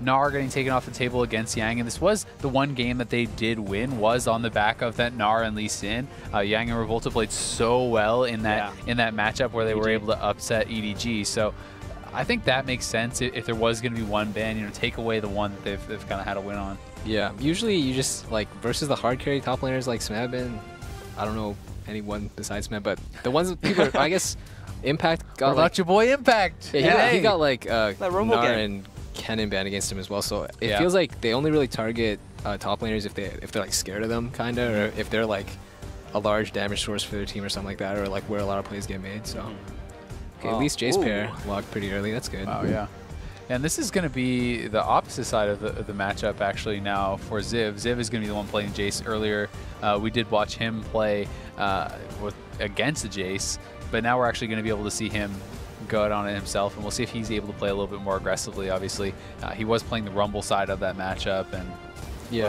Gnar getting taken off the table against Yang, and this was the one game that they did win, was on the back of that Gnar and LIssandra. Yang and Revolta played so well in that matchup where they were able to upset EDG. So I think that makes sense. If there was going to be one ban, you know, take away the one that they've kind of had a win on. Yeah, usually you just, like, versus the hard carry top laners like Smeb, and I don't know anyone besides Smeb, but the ones that people are, I guess, Impact got, what about your boy Impact? Yeah, he got like Gnar and Kennen banned against him as well, so it feels like they only really target top laners if they're like scared of them, kind of, or if they're like a large damage source for their team or something like that, or like where a lot of plays get made. So okay, at least Jayce pair logged pretty early. That's good. Oh yeah. And this is going to be the opposite side of the matchup actually now for ZIV. ZIV is going to be the one playing Jayce earlier. We did watch him play against the Jayce, but now we're actually going to be able to see him go out on it himself, and we'll see if he's able to play a little bit more aggressively. Obviously, he was playing the Rumble side of that matchup, and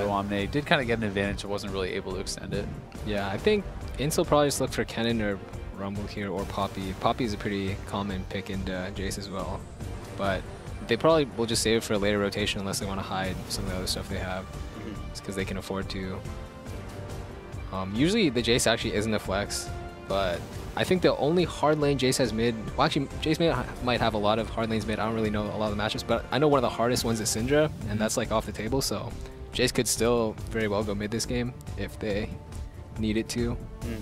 Omne did kind of get an advantage, but wasn't really able to extend it. Yeah, I think INTZ will probably just look for Kennen or Rumble here, or Poppy. Poppy is a pretty common pick into Jayce as well, but they probably will just save it for a later rotation unless they want to hide some of the other stuff they have. It's because they can afford to. Usually the Jayce actually isn't a flex, but I think the only hard lane Jayce has mid, well actually Jayce might have a lot of hard lanes mid, I don't really know a lot of the matchups, but I know one of the hardest ones is Syndra, and that's like off the table, so Jayce could still very well go mid this game if they need it to.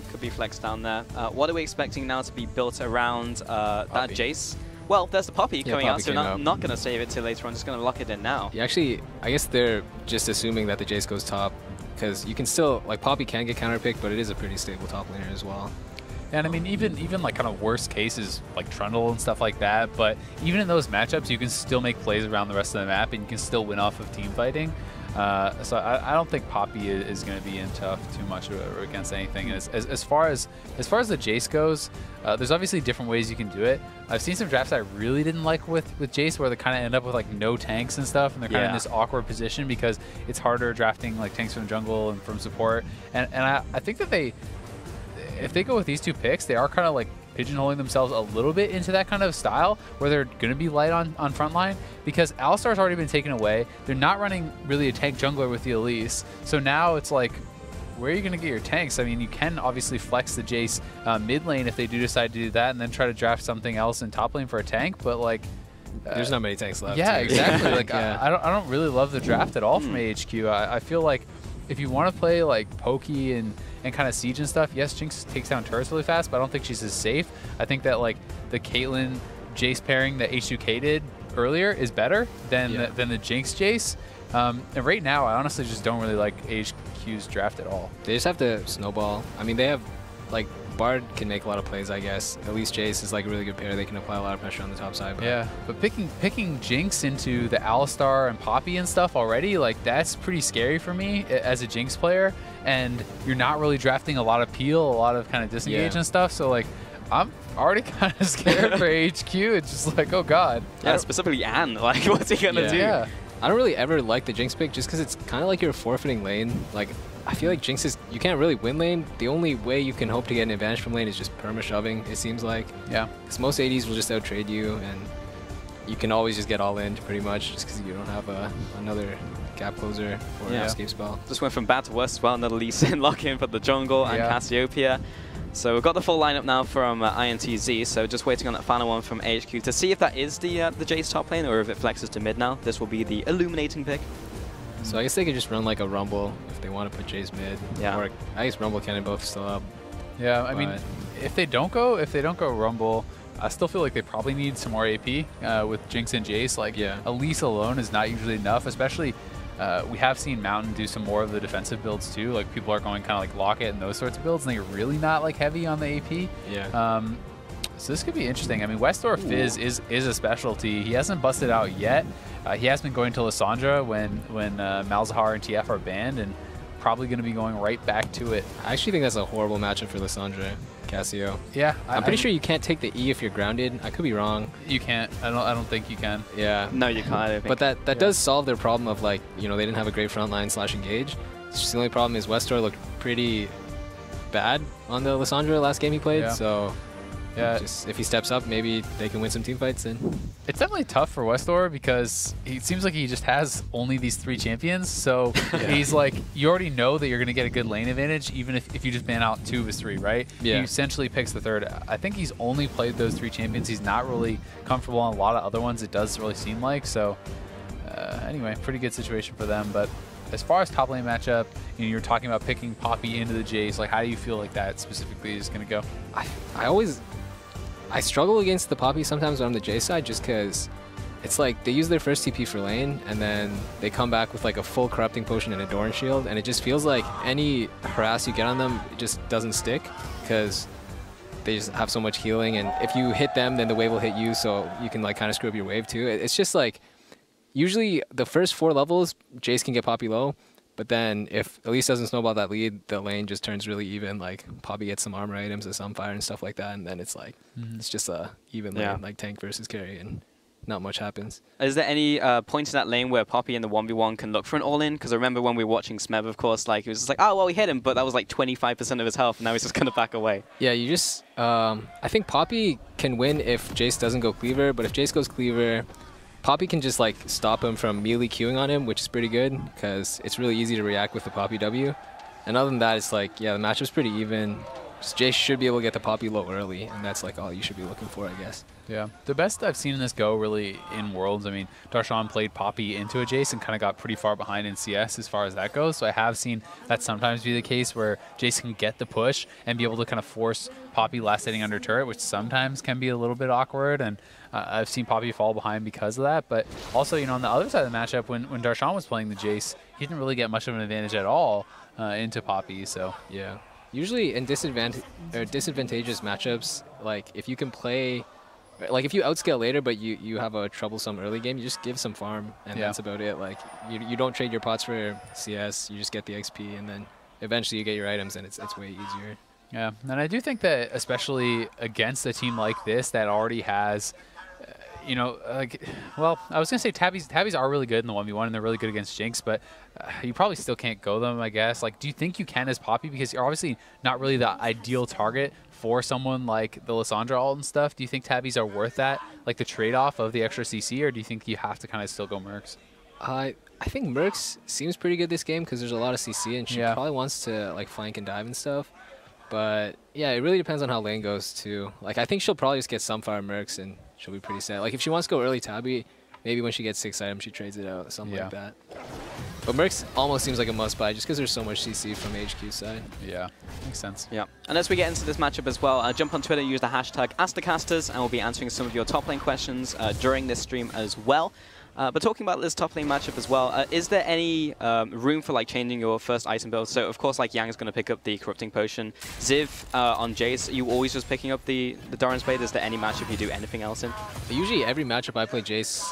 Could be flexed down there. What are we expecting now to be built around that Jayce? Well, there's the Poppy coming out, so not going to save it till later on, just going to lock it in now. Yeah, actually, I guess they're just assuming that the Jayce goes top, because you can still, like, Poppy can get counterpicked, but it is a pretty stable top laner as well. And I mean, even like kind of worst cases like Trundle and stuff like that, but even in those matchups, you can still make plays around the rest of the map, and you can still win off of team fighting. So I don't think Poppy is going to be in tough too much against anything. And as far as the Jayce goes, there's obviously different ways you can do it. I've seen some drafts I really didn't like with Jayce, where they kind of end up with like no tanks and stuff, and they're kind of in this awkward position because it's harder drafting like tanks from jungle and from support. And I think that if they go with these two picks, they are kind of like pigeonholing themselves a little bit into that kind of style where they're going to be light on frontline, because Alistar's already been taken away. They're not running really a tank jungler with the Elise. So now it's like, where are you going to get your tanks? I mean, you can obviously flex the Jayce mid lane if they do decide to do that, and then try to draft something else in top lane for a tank, but like... there's not many tanks left. Yeah, exactly. Like I don't really love the draft at all from AHQ. I feel like if you want to play like pokey and kind of siege and stuff, yes, Jinx takes down turrets really fast, but I don't think she's as safe. I think that like the Caitlyn Jayce pairing that H2K did earlier is better than the Jinx Jayce. And right now, I honestly just don't really like AHQ's draft at all. They just have to snowball. I mean, they have like Bard can make a lot of plays, I guess. At least Jayce is like a really good pair. They can apply a lot of pressure on the top side. But yeah, but picking Jinx into the Alistar and Poppy and stuff already, like that's pretty scary for me as a Jinx player. And you're not really drafting a lot of peel, a lot of kind of disengage and stuff. So like, I'm already kind of scared for AHQ. It's just like, oh god. Yeah, specifically Anne. Like, what's he gonna do? Yeah. I don't really ever like the Jinx pick just because it's kind of like you're forfeiting lane. Like, I feel like Jinx you can't really win lane. The only way you can hope to get an advantage from lane is just perma-shoving, it seems like. Yeah. Because most ADs will just out-trade you, and you can always just get all in pretty much just because you don't have another gap closer or an escape spell. Just went from bad to worse as well. Another Elise lock in for the jungle and Cassiopeia. So we've got the full lineup now from INTZ, so just waiting on that final one from AHQ to see if that is the Jayce top lane or if it flexes to mid now. This will be the illuminating pick. So I guess they could just run like a Rumble if they want to put Jayce mid. Yeah. Or I guess Rumble can both still up. Yeah, I mean, if they don't go Rumble, I still feel like they probably need some more AP with Jinx and Jayce. Like, Elise alone is not usually enough, especially we have seen Mountain do some more of the defensive builds too. Like, people are going kind of like Locket and those sorts of builds, and they're really not like heavy on the AP. Yeah. So this could be interesting. I mean, westdoor Fizz is a specialty. He hasn't busted out yet. He has been going to LIssandra when Malzahar and TF are banned, and probably going to be going right back to it. I actually think that's a horrible matchup for LIssandra, Cassio. Yeah, I'm pretty sure you can't take the E if you're grounded. I could be wrong. You can't. I don't think you can. Yeah. No, you can't. But that does solve their problem of, like, you know, they didn't have a great frontline / engage. It's just the only problem is westdoor looked pretty bad on the LIssandra last game he played. So Yeah. Just if he steps up, maybe they can win some team fights. Then it's definitely tough for westdoor because it seems like he just has only these 3 champions. So he's like, you already know that you're going to get a good lane advantage, even if you just ban out 2 of his 3, right? Yeah. He essentially picks the 3rd. I think he's only played those 3 champions. He's not really comfortable on a lot of other ones. It does really seem like. So anyway, pretty good situation for them. But as far as top lane matchup, you know, you're talking about picking Poppy into the Jayce. Like, how do you feel like that specifically is going to go? I struggle against the Poppy sometimes when I'm the Jayce side, just because it's like they use their first TP for lane, and then they come back with like a full corrupting potion and a Doran shield, and it just feels like any harass you get on them, it just doesn't stick, because they just have so much healing, and if you hit them, then the wave will hit you, so you can like kind of screw up your wave too. It's just like, usually the first 4 levels, Jayce can get Poppy low, but then if Elise doesn't snowball that lead, the lane just turns really even. Like Poppy gets some armor items, a Sunfire and stuff like that, and then it's like it's just a even lane, like tank versus carry, and not much happens. Is there any points in that lane where Poppy in the 1v1 can look for an all-in? Because I remember when we were watching Smev, of course, like it was just like, oh well, we hit him, but that was like 25% of his health, and now he's just gonna back away. Yeah, you just I think Poppy can win if Jayce doesn't go cleaver, but if Jayce goes cleaver, Poppy can just like stop him from melee queuing on him, which is pretty good because it's really easy to react with the Poppy W. And other than that, it's like, yeah, the matchup's pretty even. Just Jayce should be able to get the Poppy low early, and that's like all you should be looking for, I guess. Yeah, the best I've seen in this go really in Worlds, I mean, Darshan played Poppy into a Jayce and kind of got pretty far behind in CS as far as that goes. So I have seen that sometimes be the case where Jayce can get the push and be able to kind of force Poppy last hitting under turret, which sometimes can be a little bit awkward. And I've seen Poppy fall behind because of that. But also, you know, on the other side of the matchup, when Darshan was playing the Jayce, he didn't really get much of an advantage at all into Poppy. So yeah. Usually in disadvantageous matchups, like if you can play, like if you outscale later but you have a troublesome early game, you just give some farm, and that's about it. Like you don't trade your pots for CS, you just get the XP, and then eventually you get your items, and it's way easier. Yeah, and I do think that especially against a team like this that already has, you know, like, well, I was going to say Tabbies are really good in the 1v1, and they're really good against Jinx, but you probably still can't go them, I guess. Like, do you think you can as Poppy? Because you're obviously not really the ideal target for someone like the LIssandra ult and stuff. Do you think Tabbies are worth that, like the trade-off of the extra CC, or do you think you have to kind of still go Mercs? I think Mercs seems pretty good this game because there's a lot of CC, and she probably wants to like flank and dive and stuff. But yeah, it really depends on how lane goes too. Like, I think she'll probably just get Sunfire Mercs and she'll be pretty sad. Like, if she wants to go early Tabby, maybe when she gets 6 items, she trades it out, something like that. But Mercs almost seems like a must-buy just because there's so much CC from AHQ side. Yeah, makes sense. Yeah, and as we get into this matchup as well, jump on Twitter, use the hashtag AskTheCasters, and we'll be answering some of your top lane questions during this stream as well. But talking about this top lane matchup as well, is there any room for like changing your first item build? So of course, like Yang is going to pick up the Corrupting Potion. ZIV on Jayce, are you always just picking up the Doran's Blade? Is there any matchup you do anything else in? Usually every matchup I play Jayce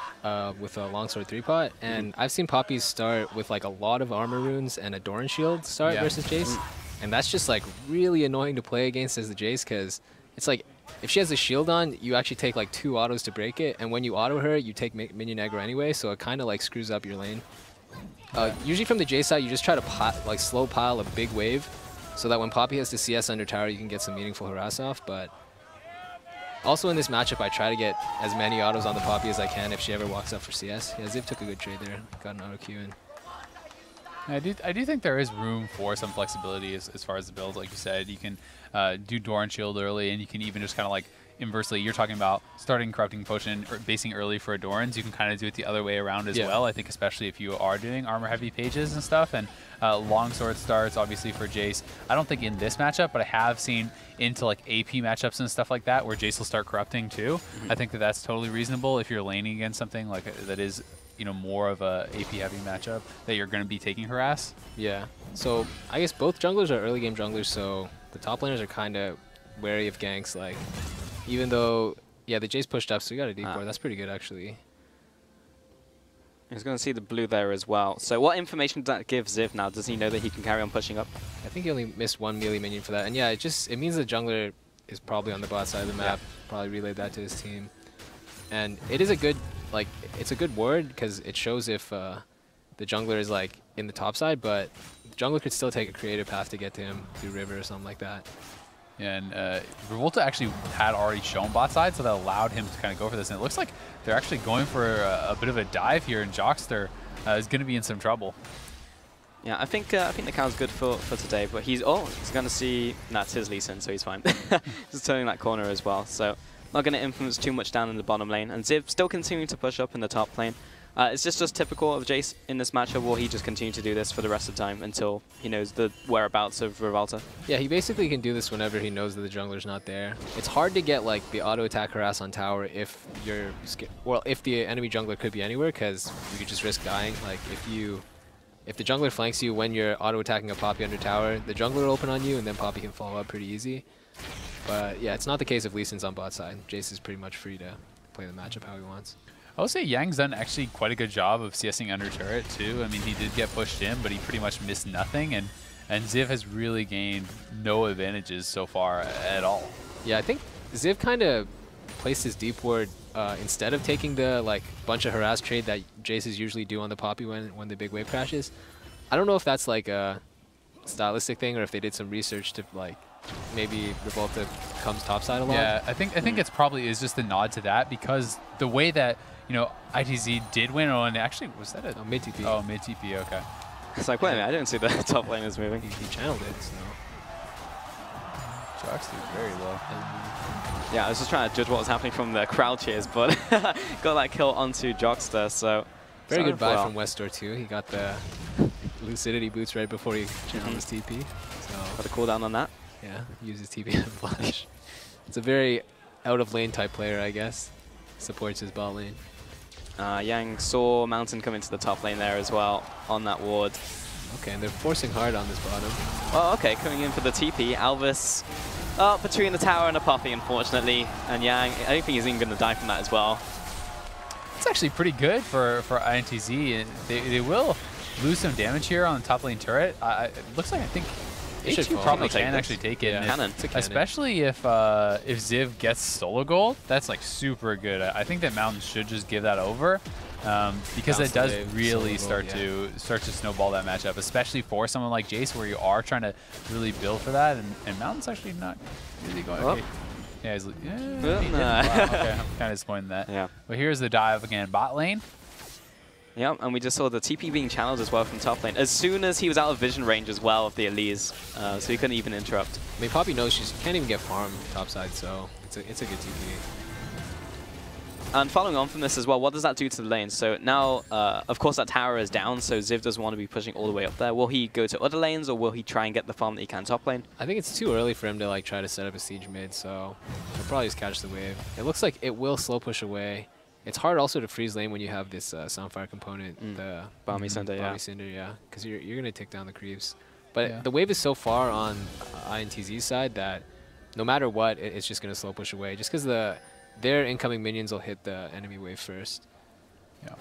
with a longsword 3-pot, and I've seen Poppy start with like a lot of armor runes and a Doran shield start versus Jayce, and that's just like really annoying to play against as the Jayce because it's like, if she has a shield on, you actually take like 2 autos to break it, and when you auto her, you take minion aggro anyway, so it kind of like screws up your lane. Usually from the Jayce side, you just try to slow pile a big wave, so that when Poppy has the CS under tower, you can get some meaningful harass off. But also in this matchup, I try to get as many autos on the Poppy as I can if she ever walks up for CS. Yeah, ZIV took a good trade there, got an auto Q in. I do think there is room for some flexibility as far as the build. Like you said, you can do Doran Shield early, and you can even just kind of like inversely, you're talking about starting Corrupting Potion or basing early for Adorans. You can kind of do it the other way around as well. I think especially if you are doing armor-heavy pages and stuff, and longsword starts, obviously, for Jayce. I don't think in this matchup, but I have seen into like AP matchups and stuff like that where Jayce will start Corrupting too. I think that that's totally reasonable if you're laning against something like that is, you know, more of a AP-heavy matchup that you're going to be taking harass. Yeah. So I guess both junglers are early game junglers, so the top laners are kind of wary of ganks. Like, even though, yeah, the Jayce pushed up, so we got a deep board. That's pretty good, actually. He's going to see the blue there as well. So what information does that give ZIV now? Does he know that he can carry on pushing up? I think he only missed 1 melee minion for that. And yeah, it means the jungler is probably on the bot side of the map. Probably relayed that to his team. And it is a good, like, it's a good ward because it shows if the jungler is like in the top side, but the jungler could still take a creative path to get to him through river or something like that. And Revolta actually had already shown bot side, so that allowed him to kind of go for this. And it looks like they're actually going for a bit of a dive here, and Jockster is going to be in some trouble. Yeah, I think micaO's good for today, but he's going to see that's his LIssandra, so he's fine. Just turning that corner as well, so not going to influence too much down in the bottom lane. And ZIV still continuing to push up in the top lane. Is this just typical of Jayce in this matchup? Will he just continue to do this for the rest of the time until he knows the whereabouts of Revolta? Yeah, he basically can do this whenever he knows that the jungler's not there. It's hard to get like the auto attack harass on tower if you're if the enemy jungler could be anywhere, because you could just risk dying. Like if the jungler flanks you when you're auto attacking a Poppy under tower, the jungler will open on you and then Poppy can follow up pretty easy. But yeah, it's not the case if LIssandra's on bot side. Jayce is pretty much free to play the matchup how he wants. I would say Yang's done actually quite a good job of CSing under turret too. I mean, he did get pushed in, but he pretty much missed nothing, and ZIV has really gained no advantages so far at all. Yeah, I think ZIV kind of placed his deep ward instead of taking the like bunch of harass trade that Jayces usually do on the Poppy when the big wave crashes. I don't know if that's like a stylistic thing or if they did some research to like maybe Revolta comes topside a lot. Yeah, I think it's probably is just a nod to that, because the way that ITZ did win, and actually was that a mid TP? Oh, mid TP, okay. It's like, wait a minute, I didn't see the top lane is moving. He channeled it, so. Jockster is very low. Yeah, I was just trying to judge what was happening from the crowd cheers, but got that kill onto Jockster, so. Very good buy from westdoor too. He got the lucidity boots right before he channeled his TP. So got a cooldown on that. Yeah, uses TP and flash. It's a very out of lane type player, I guess. Supports his bot lane. Yang saw Mountain come into the top lane there as well on that ward. Okay, and they're forcing hard on this bottom. Oh, okay, coming in for the TP. Albis between the tower and a Poppy, unfortunately. And Yang, I don't think he's even going to die from that as well. It's actually pretty good for INTZ. They will lose some damage here on the top lane turret. It looks like I think AHQ probably can actually take it. Yeah. Cannon. Especially if ZIV gets solo gold, that's like super good. I think that Mountain should just give that over, because it does really start to snowball that matchup, especially for someone like Jayce, where you are trying to really build for that, and Mountain's actually not really going. Okay. Yeah, he's wow, okay, I'm kind of disappointed in that. Yeah. But here's the dive again, bot lane. Yeah, and we just saw the TP being channeled as well from top lane, as soon as he was out of vision range as well of the Elise, so he couldn't even interrupt. I mean, Poppy knows she can't even get farmed topside, so it's a good TP. And following on from this as well, what does that do to the lane? So now, of course, that tower is down, so ZIV doesn't want to be pushing all the way up there. Will he go to other lanes, or will he try and get the farm that he can top lane? I think it's too early for him to like try to set up a siege mid, so he'll probably just catch the wave. It looks like it will slow push away. It's hard also to freeze lane when you have this Soundfire component, the LIssandra, yeah, because you're going to take down the creeps. But the wave is so far on INTZ's side that no matter what, it's just going to slow push away, just because their incoming minions will hit the enemy wave first. Yeah.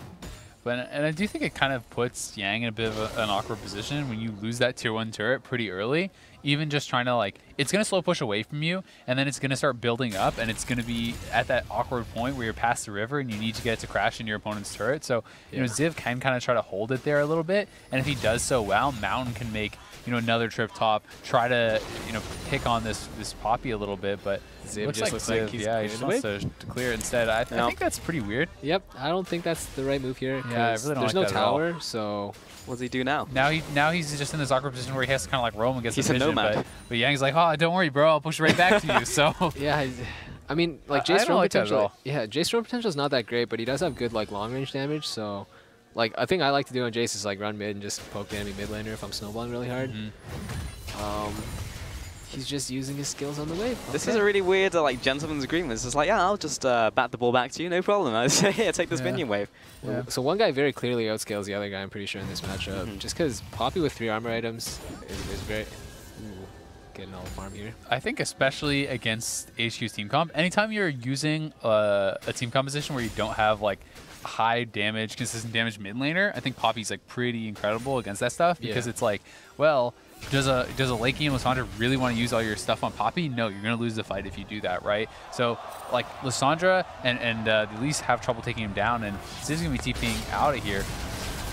And I do think it kind of puts Yang in a bit of an awkward position when you lose that tier 1 turret pretty early. Even just trying to like, it's going to slow push away from you, and then it's going to start building up, and it's going to be at that awkward point where you're past the river and you need to get it to crash into your opponent's turret. So, ZIV can kind of try to hold it there a little bit, and if he does so well, Mountain can make, another trip top, try to, pick on this Poppy a little bit, but ZIV just looks like he just wants to clear it instead. I think that's pretty weird. Yep, I don't think that's the right move here. Yeah, I really don't there's like no tower, so what does he do now? Now he's just in this awkward position where he has to kind of like roam and get some vision. He's a nomad. But Yang's like, oh, don't worry, bro, I'll push right back to you. So yeah, I mean, like Jayce roam potential. Yeah, Jayce roam potential is not that great, but he does have good like long range damage. So, like a thing I like to do on Jayce is like run mid and just poke the enemy mid laner if I'm snowballing really hard. He's just using his skills on the wave. This is a really weird like gentleman's agreement. It's just like, yeah, I'll just bat the ball back to you, no problem. I say, here, take this minion wave. Yeah. So one guy very clearly outscales the other guy, I'm pretty sure, in this matchup. Just because Poppy with 3 armor items is very... getting all the farm here. I think especially against AHQ's team comp, anytime you're using a team composition where you don't have like high damage, consistent damage mid laner, I think Poppy's like pretty incredible against that stuff, because it's like, well, does a late game LIssandra really want to use all your stuff on Poppy? No, you're going to lose the fight if you do that, right? So like LIssandra and the Elise have trouble taking him down, and ZIV's going to be TPing out of here.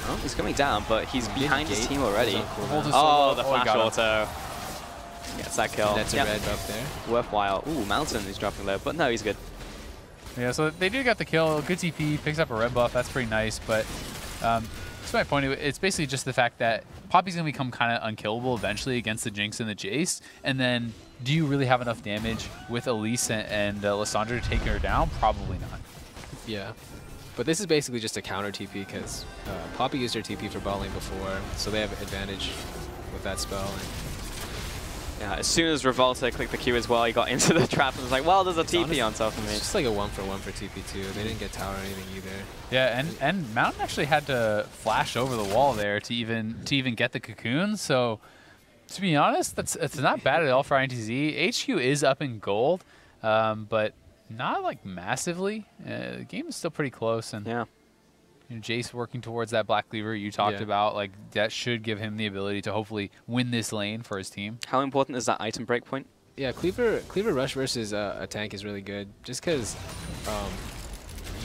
Oh, he's coming down, but he's behind his team already. Oh, the flash auto. Gets that kill. That's a red buff there. Worthwhile. Ooh, Mountain is dropping low, but no, he's good. Yeah, so they did get the kill. Good TP, picks up a red buff. That's pretty nice, but that's my point. It's basically just the fact that Poppy's going to become kind of unkillable eventually against the Jinx and the Jayce, and then do you really have enough damage with Elise and LIssandra to take her down? Probably not. Yeah. But this is basically just a counter TP because Poppy used her TP for bot lane before, so they have advantage with that spell. Yeah, as soon as Revolta clicked the Q as well, he got into the trap and was like, well, there's a TP on top of me. It's just like a 1-for-1 for TP too. They didn't get tower or anything either. Yeah, and Mountain actually had to flash over the wall there to even get the cocoon. So to be honest, it's not bad at all for INTZ. HQ is up in gold, but not like massively. The game is still pretty close, and yeah. You know, Jayce working towards that Black Cleaver you talked about, like that should give him the ability to hopefully win this lane for his team. How important is that item breakpoint? Yeah, Cleaver rush versus a tank is really good, just because,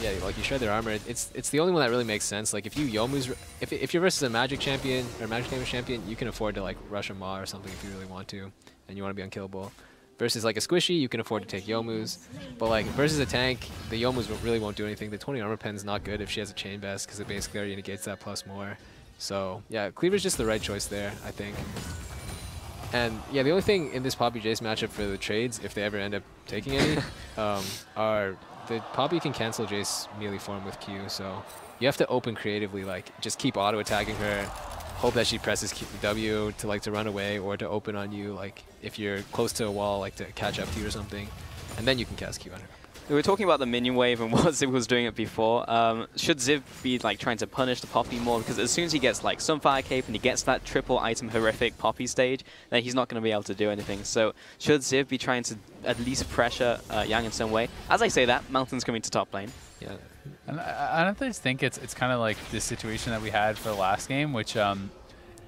yeah, like you shred their armor. It's the only one that really makes sense. Like if you Youmu's, if you're versus a Magic champion or Magic damage champion, you can afford to like rush a Maw or something if you really want to, and you want to be unkillable. Versus like a Squishy, you can afford to take Youmu's. But like versus a tank, the Youmu's really won't do anything. The 20 armor pen's not good if she has a chain vest because it basically already negates that plus more. So yeah, Cleaver's just the right choice there, I think. And yeah, the only thing in this Poppy Jayce matchup for the trades, if they ever end up taking any, are the Poppy can cancel Jayce melee form with Q. So you have to open creatively, like just keep auto attacking her. Hope that she presses W to run away or to open on you, like if you're close to a wall, like to catch up to you or something, and then you can cast Q on her. We were talking about the minion wave and what ZIV was doing it before. Should ZIV be like trying to punish the Poppy more? Because as soon as he gets like Sunfire Cape and he gets that triple item horrific Poppy stage, then he's not going to be able to do anything. So should ZIV be trying to at least pressure Yang in some way? As I say that, Mountain's coming to top lane. Yeah. And I don't just think it's kind of like this situation that we had for the last game, which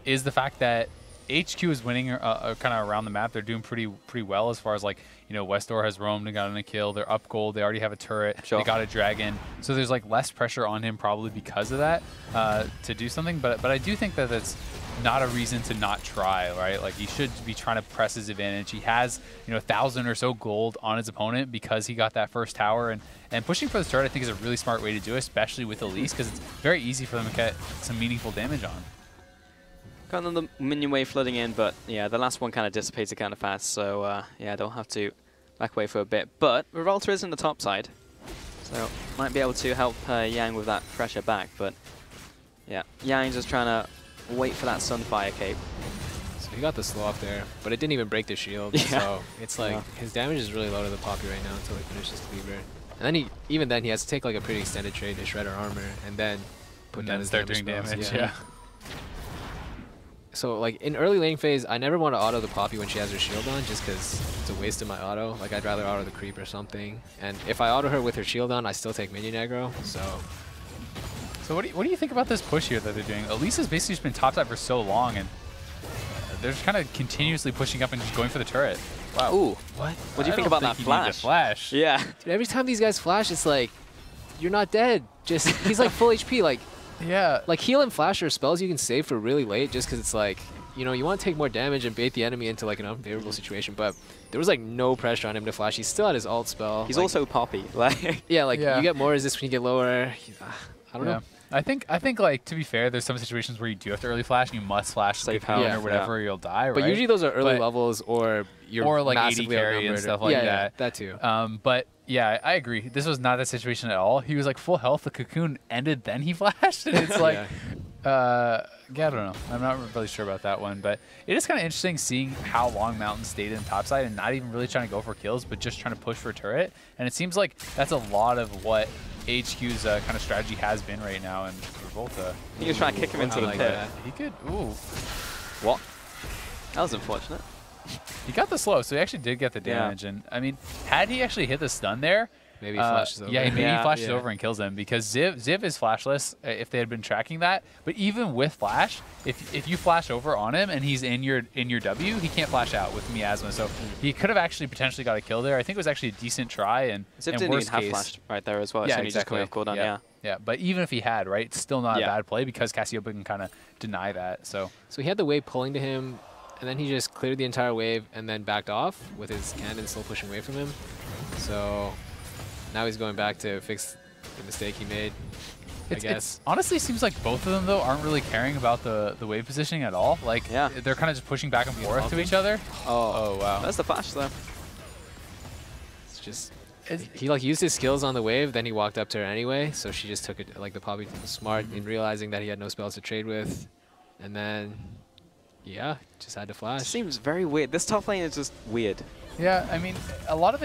is the fact that HQ is winning kind of around the map. They're doing pretty well as far as like, you know, westdoor has roamed and gotten a kill. They're up gold. They already have a turret. Sure. They got a dragon. So there's like less pressure on him probably because of that to do something. But I do think that that's not a reason to not try, right? Like he should be trying to press his advantage. He has, you know, 1,000 or so gold on his opponent because he got that first tower, and pushing for the turret I think is a really smart way to do it, especially with Elise, because it's very easy for them to get some meaningful damage on. Got another minion wave flooding in, but yeah, the last one kind of dissipated kind of fast, so yeah, don't have to back away for a bit. But Revolta is in the top side, so might be able to help Yang with that pressure back, but yeah, Yang's just trying to wait for that Sunfire Cape. So he got the slow off there, but it didn't even break the shield, so it's like his damage is really low to the Poppy right now until he finishes Cleaver. And then even then he has to take like a pretty extended trade to shred her armor and then put down his damage. Yeah. So like in early lane phase, I never want to auto the Poppy when she has her shield on, just because it's a waste of my auto. Like I'd rather auto the creep or something. And if I auto her with her shield on, I still take minion aggro. So what do you think about this push here that they're doing? Elise has basically just been top side for so long, and they're just kind of continuously pushing up and just going for the turret. Wow. Ooh. What do you think about that flash? Yeah. Dude, every time these guys flash, it's like, you're not dead. Just he's like full HP. Like, yeah. Like heal and flash are spells you can save for really late, just because it's like, you know, you want to take more damage and bait the enemy into like an unfavorable situation. But there was like no pressure on him to flash. He's still at his ult spell. He's like, also Poppy. Like yeah, like you get more resist when you get lower. I don't know. I think like, to be fair, there's some situations where you do have to early flash and you must flash safe or whatever, you'll die, right? But usually those are early levels or you're like AD carry and stuff like that. Yeah, that too. But yeah, I agree. This was not that situation at all. He was like full health, the cocoon ended, then he flashed, and it's like yeah, I don't know. I'm not really sure about that one, but it is kind of interesting seeing how long Mountain stayed in top side and not even really trying to go for kills, but just trying to push for a turret. And it seems like that's a lot of what AHQ's kind of strategy has been right now in Revolta. He was trying to kick him into the pit. He could, ooh. What? That was unfortunate. He got the slow, so he actually did get the damage. And I mean, had he actually hit the stun there, maybe he flashes over. Yeah, maybe he flashes over and kills him, because ZIV is flashless if they had been tracking that. But even with flash, if you flash over on him and he's in your W, he can't flash out with miasma. So he could have actually potentially got a kill there. I think it was actually a decent try. And ZIV didn't even have flash right there as well. Yeah, so he just coming off cooldown. Yeah, but even if he had, right, it's still not a bad play because Cassiopeia can kind of deny that. So he had the wave pulling to him, and then he just cleared the entire wave and then backed off with his cannon still pushing away from him. So now he's going back to fix the mistake he made. I guess. It honestly seems like both of them, though, aren't really caring about the wave positioning at all. Like, they're kind of just pushing back and forth to each other. Oh, wow. That's the flash, though. It's just... He like used his skills on the wave, then he walked up to her anyway, so she just took it, like the Poppy was smart in realizing that he had no spells to trade with. And then, yeah, just had to flash. It seems very weird. This top lane is just weird. Yeah, I mean, a lot of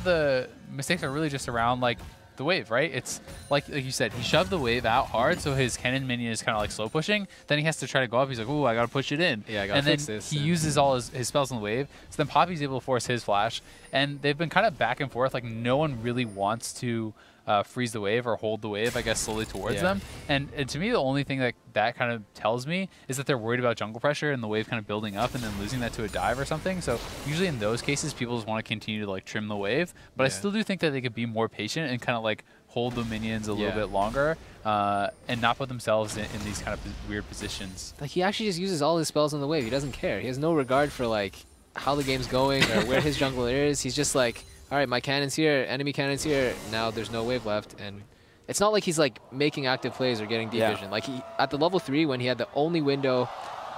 the mistakes are really just around, like, the wave, right? It's like you said, he shoved the wave out hard, so his cannon minion is kind of like slow pushing. Then he has to try to go up. He's like, ooh, I gotta push it in. Yeah, I gotta fix this. And then he uses all his spells on the wave. So then Poppy's able to force his flash. And they've been kind of back and forth. Like, no one really wants to freeze the wave or hold the wave, I guess, slowly towards them. And to me, the only thing that kind of tells me is that they're worried about jungle pressure and the wave kind of building up and then losing that to a dive or something. So usually in those cases, people just want to continue to like trim the wave. But I still do think that they could be more patient and kind of like hold the minions a little bit longer and not put themselves in these kind of weird positions. Like, he actually just uses all his spells on the wave. He doesn't care. He has no regard for like how the game's going or where his jungler is. He's just like, all right, my cannon's here, enemy cannon's here. Now there's no wave left, and it's not like he's like making active plays or getting deep vision. Like, he at the level 3 when he had the only window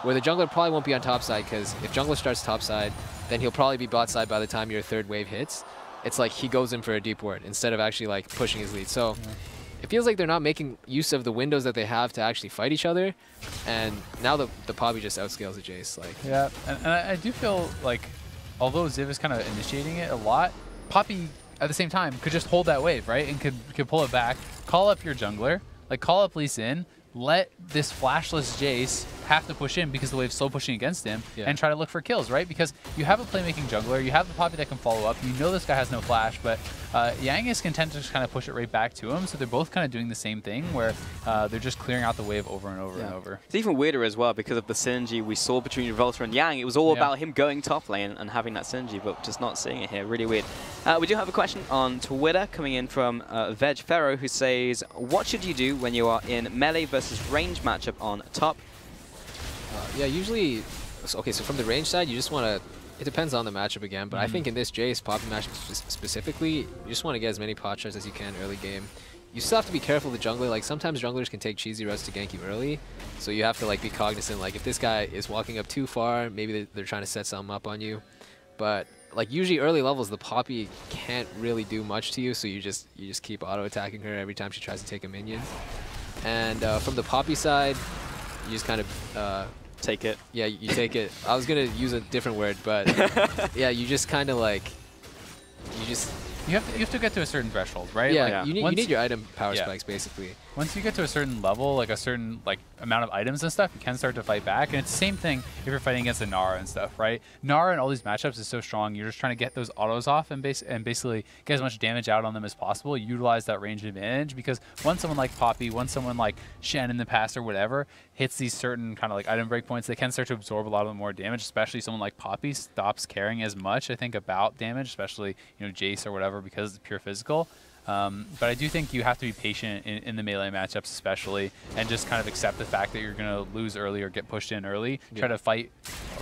where the jungler probably won't be on top side, because if jungler starts top side, then he'll probably be bot side by the time your third wave hits. It's like he goes in for a deep ward instead of actually like pushing his lead. So it feels like they're not making use of the windows that they have to actually fight each other. And now the Poppy just outscales the Jayce. Like, yeah, and I do feel like although ZIV is kind of initiating it a lot, Poppy at the same time could just hold that wave, right? And could pull it back, call up your jungler, like call up LIssandra, let this flashless Jayce have to push in because the wave's slow pushing against him and try to look for kills, right? Because you have a playmaking jungler, you have the Poppy that can follow up, you know this guy has no flash, but Yang is content to just kind of push it right back to him, so they're both kind of doing the same thing where they're just clearing out the wave over and over and over. It's even weirder as well because of the synergy we saw between Revolta and Yang. It was all about him going top lane and having that synergy, but just not seeing it here. Really weird. We do have a question on Twitter coming in from Veg Pharaoh, who says, what should you do when you are in melee versus range matchup on top? Yeah, usually, okay, so from the range side, you just want to, it depends on the matchup again, but I think in this Jayce Poppy matchup specifically, you just want to get as many pot shots as you can early game. You still have to be careful with the jungler. Like, sometimes junglers can take cheesy routes to gank you early, so you have to like be cognizant. Like, if this guy is walking up too far, maybe they're trying to set something up on you. But like, usually early levels, the Poppy can't really do much to you, so you just keep auto-attacking her every time she tries to take a minion. And from the Poppy side, you just kind of take it. Yeah, you take it. I was gonna use a different word, but yeah, you just kind of like, you have to get to a certain threshold, right? Yeah, like, you need your item power spikes basically. Once you get to a certain level, like a certain amount of items and stuff, you can start to fight back. And it's the same thing if you're fighting against a Nara and stuff, right? Nara in all these matchups is so strong. You're just trying to get those autos off and basically get as much damage out on them as possible. Utilize that range advantage, because once someone like Poppy, once someone like Shen in the past or whatever hits these certain kind of like item breakpoints, they can start to absorb a lot of the more damage. Especially someone like Poppy stops caring as much, I think, about damage, especially Jayce or whatever, because it's pure physical. But I do think you have to be patient in the melee matchups especially, and just kind of accept the fact that you're going to lose early or get pushed in early. Try to fight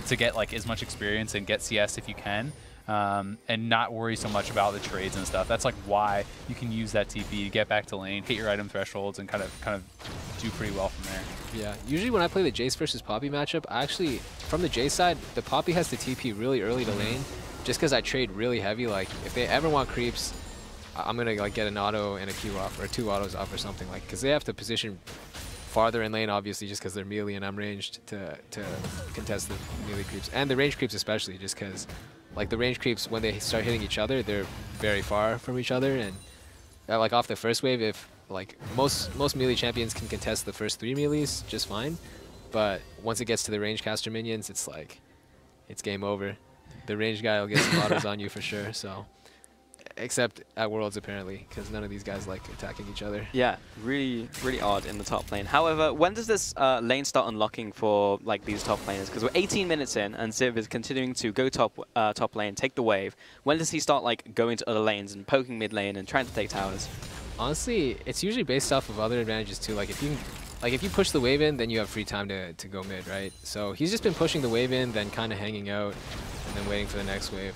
to get like as much experience and get CS if you can, and not worry so much about the trades and stuff. That's like why you can use that TP to get back to lane, hit your item thresholds, and kind of do pretty well from there. Yeah, usually when I play the Jayce versus Poppy matchup, I actually, from the Jayce side, the Poppy has to TP really early to lane, just because I trade really heavy. Like, if they ever want creeps, I'm gonna like get an auto and a Q off, or 2 autos off or something, like, because they have to position farther in lane, obviously, just because they're melee and I'm ranged to contest the melee creeps, and the range creeps especially, just because like the range creeps, when they start hitting each other, they're very far from each other, and like off the first wave, if like most melee champions can contest the first 3 melees just fine, but once it gets to the range caster minions, it's like it's game over. The range guy will get some autos on you for sure. So. Except at Worlds, apparently, because none of these guys like attacking each other. Yeah, really odd in the top lane. However, when does this lane start unlocking for like these top laners? Because we're 18 minutes in, and ZIV is continuing to go top lane, take the wave. When does he start like going to other lanes and poking mid lane and trying to take towers? Honestly, it's usually based off of other advantages too. Like, if you can like if you push the wave in, then you have free time to go mid, right? So he's just been pushing the wave in, then kind of hanging out, and then waiting for the next wave.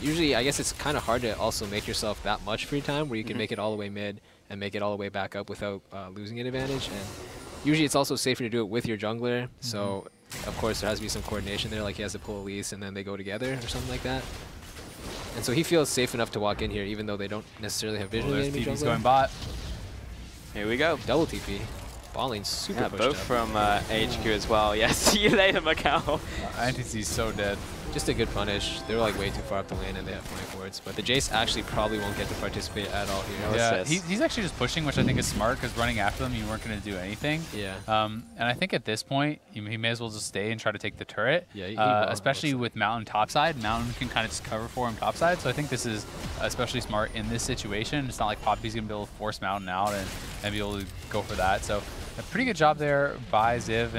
Usually, I guess it's kind of hard to also make yourself that much free time where you can make it all the way mid and make it all the way back up without losing an advantage. And usually it's also safer to do it with your jungler. So of course there has to be some coordination there, like he has to pull Elise and then they go together or something like that. And so he feels safe enough to walk in here even though they don't necessarily have vision. There's TP's going bot. Here we go. Double TP. Ball lane's super pushed both up. from AHQ as well. Yeah, see you later, micaO. INTZ's so dead. Just a good punish. They're like way too far up the lane and they have 20 wards. But the Jayce actually probably won't get to participate at all here. Yeah, he's actually just pushing, which I think is smart because running after them, you weren't going to do anything. Yeah. And I think at this point, he may as well just stay and try to take the turret. Yeah, especially with Mountain topside. Mountain can kind of just cover for him topside. So I think this is especially smart in this situation. It's not like Poppy's going to be able to force Mountain out and be able to go for that. So a pretty good job there by ZIV,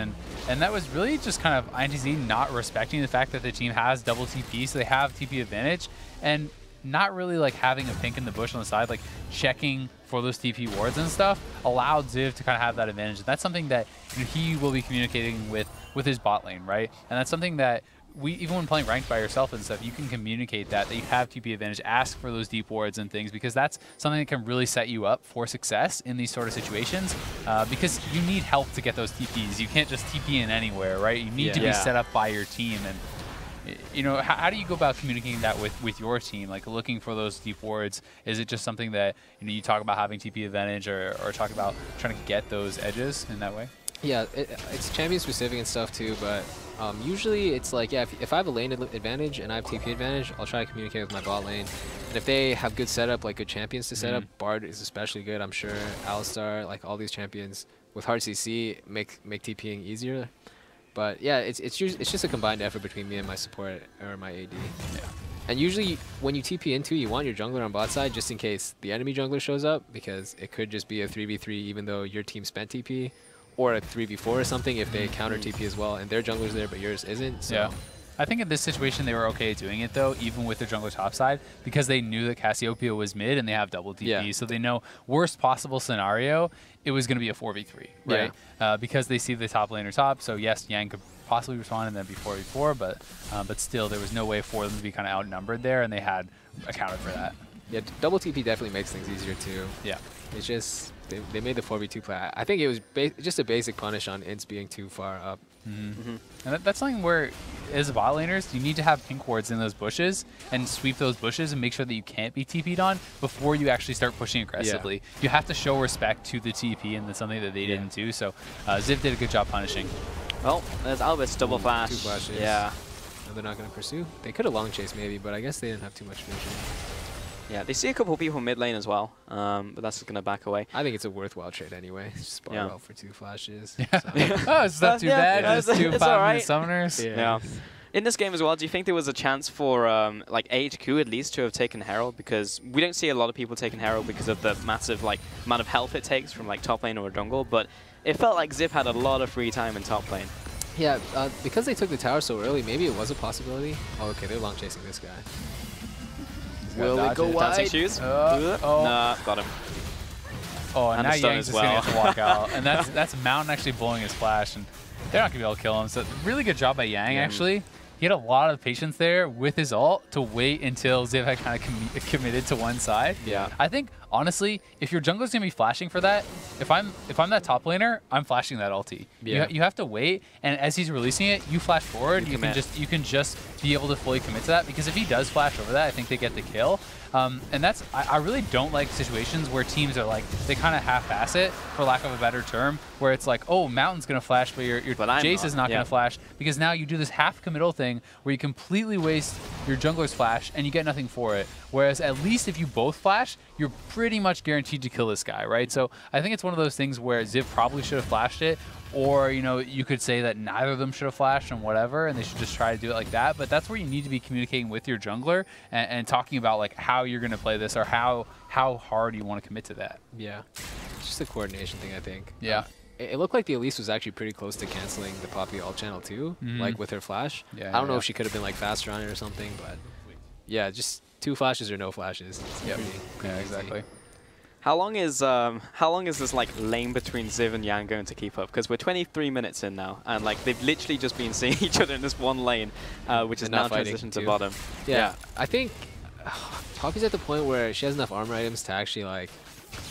and that was really just kind of INTZ not respecting the fact that the team has double TP, so they have TP advantage, and not really like having a pink in the bush on the side, like checking for those TP wards and stuff, allowed ZIV to kind of have that advantage. And that's something that he will be communicating with his bot lane, right? And that's something that even when playing ranked by yourself and stuff, you can communicate that you have TP advantage, ask for those deep wards and things, because that's something that can really set you up for success in these sort of situations, because you need help to get those TPs. You can't just TP in anywhere, right? You need to be set up by your team. And you know, how do you go about communicating that with your team, like looking for those deep wards? Is it just something that you talk about having TP advantage, or talk about trying to get those edges in that way? Yeah, it's champion specific and stuff too, but usually it's like, yeah, if I have a lane advantage and I have TP advantage, I'll try to communicate with my bot lane. And if they have good setup, like good champions to set up, Bard is especially good, I'm sure. Alistar, like all these champions with hard CC make TPing easier. But yeah, it's just a combined effort between me and my support or my AD. Yeah. And usually when you TP into, you want your jungler on bot side just in case the enemy jungler shows up, because it could just be a 3v3 even though your team spent TP. Or a 3v4 or something if they counter TP as well, and their jungler's there but yours isn't. So. Yeah. I think in this situation they were okay doing it though, even with their jungler topside, because they knew that Cassiopeia was mid and they have double TP. So they know worst possible scenario, it was going to be a 4v3, right? Because they see the top laner top. So yes, Yang could possibly respond and then be 4v4, but still there was no way for them to be kind of outnumbered there, and they had accounted for that. Yeah, double TP definitely makes things easier too. Yeah. It's just they made the 4v2 play. I think it was just a basic punish on ints being too far up. And that's something where, as bot laners, you need to have pink wards in those bushes and sweep those bushes and make sure that you can't be TP'd on before you actually start pushing aggressively. You have to show respect to the TP, and that's something that they didn't do. So ZIV did a good job punishing. Well, there's Albis double flash. 2 flashes. Yeah. No, they're not going to pursue. They could have long chased maybe, but I guess they didn't have too much vision. Yeah, they see a couple people mid lane as well, but that's going to back away. I think it's a worthwhile trade anyway. Just bar well for 2 flashes. So. Oh, it's not too bad. Just 2 5-minute summoners. Yeah. In this game as well, do you think there was a chance for like AHQ at least to have taken Herald? Because we don't see a lot of people taking Herald because of the massive amount of health it takes from top lane or jungle, but it felt like ZIV had a lot of free time in top lane. Yeah, because they took the tower so early, maybe it was a possibility. Oh, okay, they're long chasing this guy. Will it go wide? Dancing shoes? Nah, got him. Oh, and now Yang's just going to have to walk out. And that's Mountain actually blowing his flash, and they're not going to be able to kill him. So really good job by Yang, actually. He had a lot of patience there with his ult to wait until ZIV had kind of committed to one side. Yeah. I think, honestly, if your jungler's going to be flashing for that, if I'm that top laner, I'm flashing that ulti. Yeah. You have to wait, and as he's releasing it, you flash forward. You can just be able to fully commit to that, because if he does flash over that, I think they get the kill. And that's, I really don't like situations where teams are like, they kind of half-ass it, for lack of a better term, where it's like, oh, Mountain's going to flash, but your Jayce is not going to flash, because now you do this half-committal thing where you completely waste your jungler's flash and you get nothing for it. Whereas at least if you both flash, you're pretty much guaranteed to kill this guy, right? So I think it's one of those things where ZIV probably should have flashed it, or you could say that neither of them should have flashed and whatever, and they should just try to do it like that. But that's where you need to be communicating with your jungler and talking about like how you're going to play this, or how hard you want to commit to that. Yeah, it's just a coordination thing, I think. Yeah. It looked like the Elise was actually pretty close to canceling the Poppy ult channel too, like with her flash. Yeah, I don't know if she could have been like faster on it or something, but yeah, just 2 flashes or no flashes. Yeah, exactly. How long is this like lane between ZIV and Yang going to keep up? Because we're 23 minutes in now, and like they've literally just been seeing each other in this one lane, which is now transitioned to bottom. Yeah, I think Poppy's at the point where she has enough armor items to actually like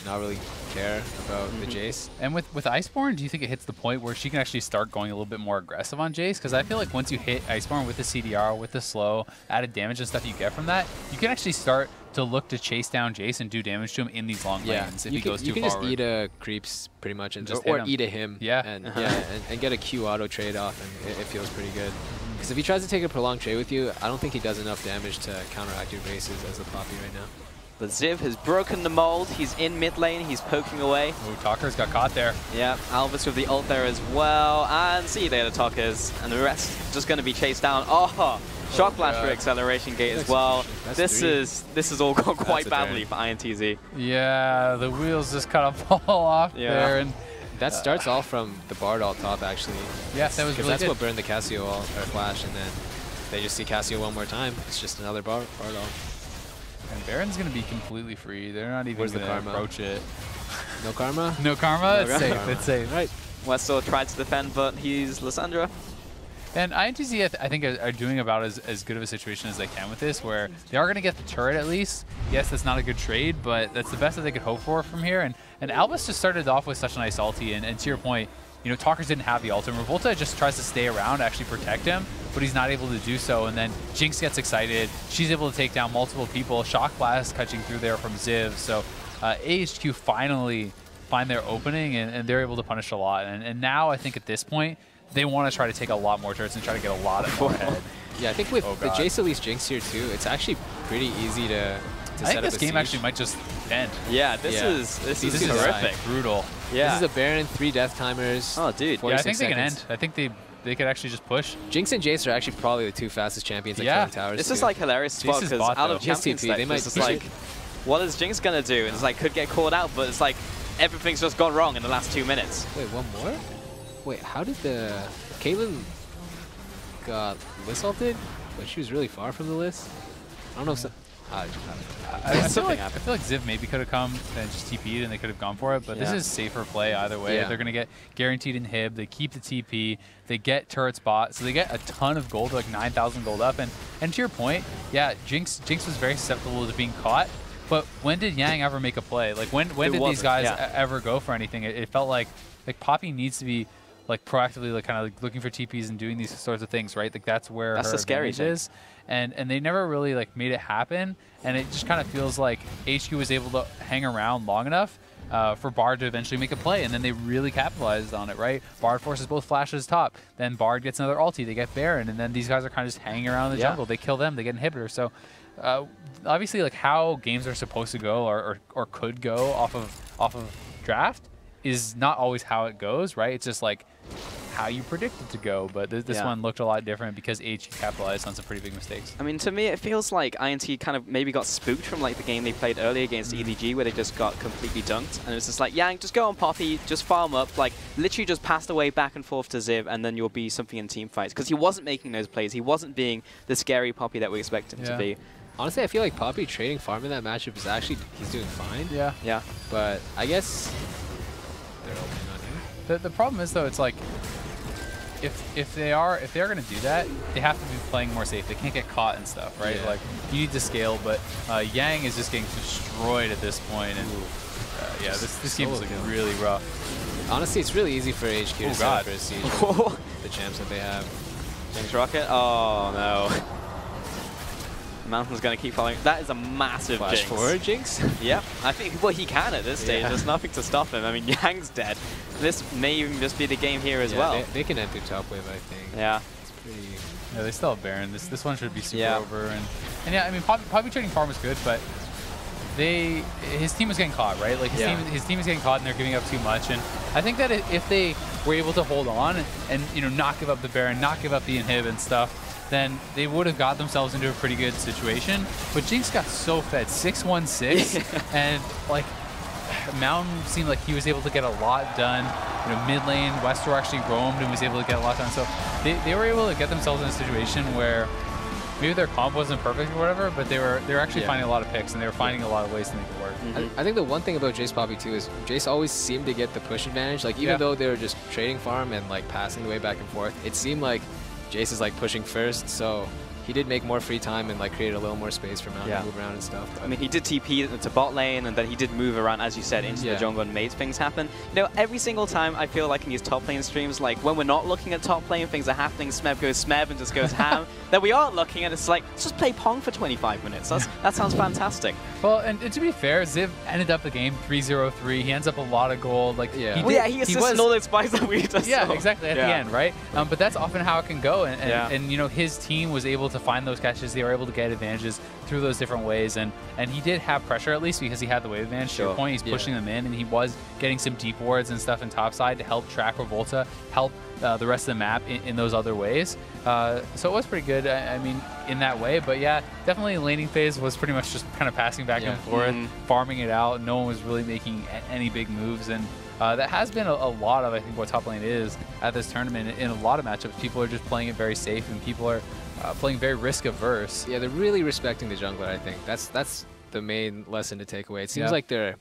not really care about the Jayce. And with Iceborne, do you think it hits the point where she can actually start going a little bit more aggressive on Jayce? Because I feel like once you hit Iceborne with the CDR, with the slow, added damage and stuff you get from that, you can actually start to look to chase down Jayce and do damage to him in these long lanes if he goes too far. You can just eat a creeps pretty much, and or eat a him. Yeah. And get a Q auto trade off, and it feels pretty good. Because if he tries to take a prolonged trade with you, I don't think he does enough damage to counteract your bases as the Poppy right now. But ZIV has broken the mold. He's in mid lane. He's poking away. Oh, tockers got caught there. Yeah, Albis with the ult there as well. And see there the tockers. And the rest just going to be chased down. Oh, shock blast for acceleration gate as well. This is all gone quite badly for INTZ. Yeah, the wheels just kind of fall off there. And that starts off from the Bard ult top, actually. Yeah, that was really that's what burned the Cassio ult, or flash, and then they just see Cassio one more time. It's just another Bard ult. And Baron's going to be completely free. They're not even going to approach it. No karma? No karma? It's safe. It's safe. Right. westdoor tried to defend, but he's LIssandra. And INTZ, I think, are doing about as good of a situation as they can with this, where they are going to get the turret at least. Yes, that's not a good trade, but that's the best that they could hope for from here. And Albis just started off with such a nice ulti, and to your point, you know, Tockers didn't have the ult, and Revolta just tries to stay around, actually protect him, but he's not able to do so. And then Jinx gets excited. She's able to take down multiple people. Shock Blast catching through there from ZIV. So AHQ finally find their opening, and they're able to punish a lot. And now I think at this point, they want to try to take a lot more turrets and try to get a lot of more ahead. Yeah, I think with the Jayce Elise Jinx here too, it's actually pretty easy to set up a siege. This game actually might just end. Yeah, this is horrific. Brutal. Yeah. This is a Baron, 3 death timers. Oh, dude. Yeah, I think they can end. I think they could actually just push. Jinx and Jayce are actually probably the 2 fastest champions at killing towers. This is like hilarious as well, because out of champions they might it's like, what is Jinx gonna do? And it's like, could get caught out, but it's like, everything's just gone wrong in the last 2 minutes. Wait, one more? Wait, how did the Caitlyn got Liss ulted, but she was really far from the Liss? I don't know if so. I feel like ZIV maybe could have come and just TP'd and they could have gone for it, but this is safer play either way. They're going to get guaranteed inhib, they keep the TP, they get turret spot, so they get a ton of gold, like 9,000 gold up. And to your point, yeah, Jinx was very susceptible to being caught, but when did Yang ever make a play? Like when did these guys ever go for anything? It felt like Poppy needs to be like proactively like kind of like looking for TPs and doing these sorts of things, right? Like that's where her advantage is. And they never really like made it happen, and it just kind of feels like HQ was able to hang around long enough for Bard to eventually make a play, and then they really capitalized on it, right? Bard forces both flashes top, then Bard gets another ulti, they get Baron, and then these guys are kind of just hanging around the jungle. They kill them, they get inhibitor. So obviously like how games are supposed to go or could go off of draft is not always how it goes, right? It's just like how you predict it to go, but this one looked a lot different because HQ capitalized on some pretty big mistakes. I mean, to me, it feels like INT kind of maybe got spooked from like the game they played earlier against EDG, where they just got completely dunked, and it was just like, Yang, just go on Poppy, just farm up, like literally just pass the way back and forth to ZIV, and then you'll be something in team fights. Because he wasn't making those plays, he wasn't being the scary Poppy that we expect him to be. Honestly, I feel like Poppy trading farm in that matchup is actually, he's doing fine. Yeah. But I guess they're opening on him. The problem is though, it's like if they are going to do that, they have to be playing more safe. They can't get caught and stuff, right? Like you need to scale, but Yang is just getting destroyed at this point, and yeah, this game is like really rough. Honestly, it's really easy for HQ to set up for a siege. The champs that they have. Jinx rocket. Oh no. Mountain's going to keep following. That is a massive Flash Jinx. forward Jinx? Yep. I think, well, he can at this stage. There's nothing to stop him. I mean, Yang's dead. This may even just be the game here as well. They can enter top wave, I think. Yeah. It's pretty... Yeah, they still have Baron. This one should be super over. And yeah, I mean, Poppy trading farm was good, but his team was getting caught, right? Like his team is getting caught, and they're giving up too much. And I think that if they were able to hold on and not give up the Baron, not give up the inhib and stuff, then they would have got themselves into a pretty good situation. But Jinx got so fed, 616, and like Mountain seemed like he was able to get a lot done. Mid lane, westdoor actually roamed and was able to get a lot done. So they were able to get themselves in a situation where maybe their comp wasn't perfect or whatever, but they were actually finding a lot of picks, and they were finding a lot of ways to make it work. I think the one thing about Jayce Poppy too is Jayce always seemed to get the push advantage. Like even though they were just trading farm and like passing the way back and forth, it seemed like Jayce is like pushing first, so he did make more free time and like created a little more space for Mount to move around and stuff. But I mean, he did TP to bot lane, and then he did move around, as you said, into the jungle and made things happen. You know, every single time I feel like in these top lane streams, like when we're not looking at top lane, things are happening, Smeb goes Smeb and just goes ham. Then we are looking and it's like, let's just play Pong for 25 minutes. That sounds fantastic. Well, and to be fair, ZIV ended up the game 3-0-3. He ends up a lot of gold. Like he assisted all those spies that we just saw. Exactly, at the end, right? But that's often how it can go. And you know, his team was able to find those catches. They were able to get advantages through those different ways, and he did have pressure, at least because he had the wave advantage. To your point, he's pushing them in, and he was getting some deep wards and stuff in topside to help track Revolta, help the rest of the map in those other ways. So it was pretty good, I mean, in that way. But yeah, definitely laning phase was pretty much just kind of passing back and forth, farming it out. No one was really making any big moves, and that has been a lot of, I think, what top lane is at this tournament. In a lot of matchups, people are just playing it very safe, and people are playing very risk-averse. Yeah, they're really respecting the jungler, I think. That's the main lesson to take away. It seems like they're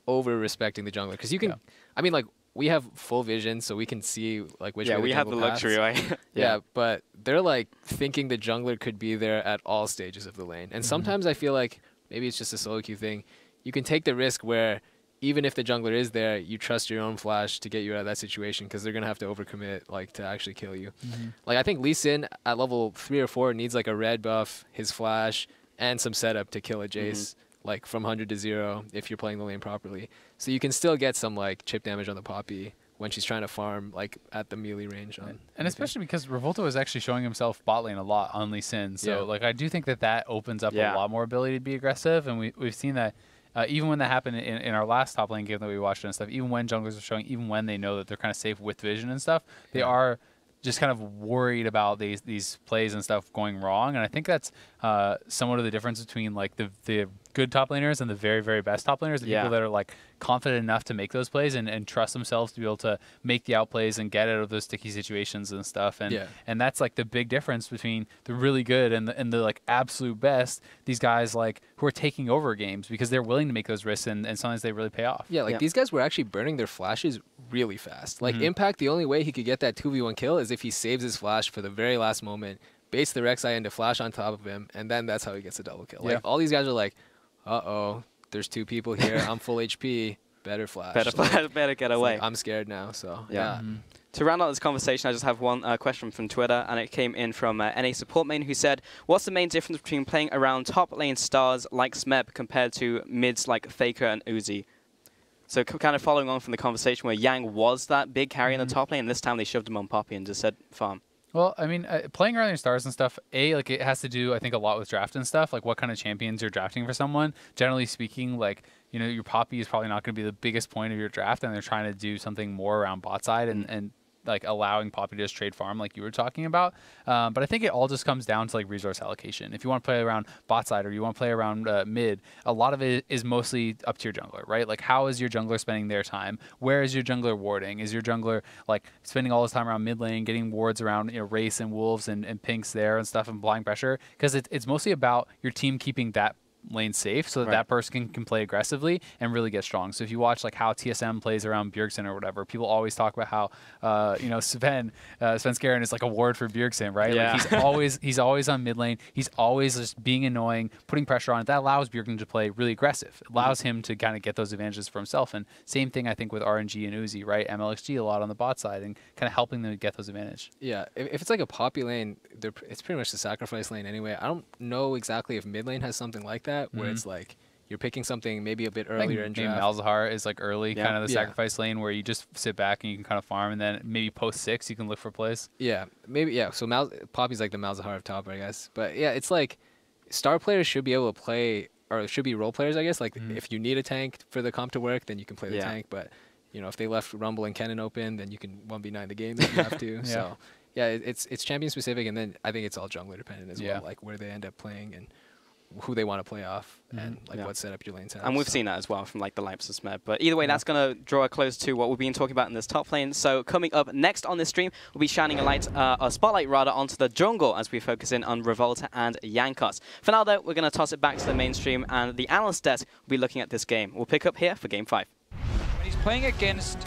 over-respecting the jungler. Because you can, I mean, like, we have full vision, so we can see, like, which way we have the luxury, right? But they're, like, thinking the jungler could be there at all stages of the lane. And sometimes I feel like, maybe it's just a solo queue thing, you can take the risk where even if the jungler is there, you trust your own flash to get you out of that situation because they're going to have to overcommit, like, to actually kill you. Like, I think LIssandra at level 3 or 4 needs, like, a red buff, his flash, and some setup to kill a Jayce, like, from 100 to 0 if you're playing the lane properly. So you can still get some, like, chip damage on the Poppy when she's trying to farm, like, at the melee range. And especially because Revolta was actually showing himself bot lane a lot on LIssandra. So, like, I do think that opens up a lot more ability to be aggressive, and we've seen that. Even when that happened in our last top lane game that we watched and stuff, even when junglers are showing, even when they know that they're kind of safe with vision and stuff, they are just kind of worried about these plays and stuff going wrong. And I think that's somewhat of the difference between like the good top laners and the very, very best top laners, the people that are like confident enough to make those plays and trust themselves to be able to make the outplays and get out of those sticky situations and stuff. And that's like the big difference between the really good and the like absolute best, these guys like who are taking over games because they're willing to make those risks and sometimes they really pay off. Yeah, like these guys were actually burning their flashes really fast. Like Impact, the only way he could get that 2v1 kill is if he saves his flash for the very last moment, baits the Rek'Sai into flash on top of him, and then that's how he gets a double kill. Like all these guys are like, uh-oh, there's 2 people here. I'm full HP. Better flash. Better get away. Like, I'm scared now, so To round out this conversation, I just have one question from Twitter, and it came in from NA Support Main, who said, what's the main difference between playing around top lane stars like Smeb compared to mids like Faker and Uzi? So kind of following on from the conversation where Yang was that big carry in the top lane, and this time they shoved him on Poppy and just said, farm. Well, I mean, playing around your stars and stuff, like it has to do, I think, a lot with draft and stuff, like what kind of champions you're drafting for someone. Generally speaking, like, you know, your Poppy is probably not going to be the biggest point of your draft, and they're trying to do something more around bot side and like allowing Poppy to just trade farm like you were talking about. But I think it all just comes down to like resource allocation. If you want to play around bot side or you want to play around mid, a lot of it is mostly up to your jungler, right? Like how is your jungler spending their time? Where is your jungler warding? Is your jungler like spending all his time around mid lane, getting wards around, you know, Race and Wolves and Pinks there and stuff and blind pressure? Because it's mostly about your team keeping that lane safe so that that person can play aggressively and really get strong. So if you watch like how TSM plays around Bjergsen or whatever, people always talk about how you know, Sven Skaren is like a ward for Bjergsen, right? Yeah. Like he's always on mid lane. He's always just being annoying, putting pressure on it. That allows Bjergsen to play really aggressive. It allows him to kind of get those advantages for himself. And same thing I think with RNG and Uzi, right? MLXG a lot on the bot side and kind of helping them get those advantages. Yeah, if it's like a Poppy lane, it's pretty much the sacrifice lane anyway. I don't know exactly if mid lane has something like that where it's like you're picking something maybe a bit earlier in draft. Malzahar is like early kind of the sacrifice lane where you just sit back and you can kind of farm, and then maybe post 6 you can look for plays. Yeah, maybe So Poppy's like the Malzahar of top, I guess. But yeah, it's like star players should be able to play, or should be role players, I guess. Like if you need a tank for the comp to work, then you can play the tank. But you know, if they left Rumble and Kennen open, then you can 1v9 the game if you have to. So yeah, it's champion specific, and then I think it's all jungler dependent as well, like where they end up playing and who they want to play off and like what setup your lanes have. And we've seen that as well from like the LISandra map. But either way, that's going to draw a close to what we've been talking about in this top lane. So coming up next on this stream, we'll be shining a spotlight rather onto the jungle as we focus in on Revolta and Jankos. For now though, we're going to toss it back to the mainstream and the analyst desk will be looking at this game. We'll pick up here for game 5. When he's playing against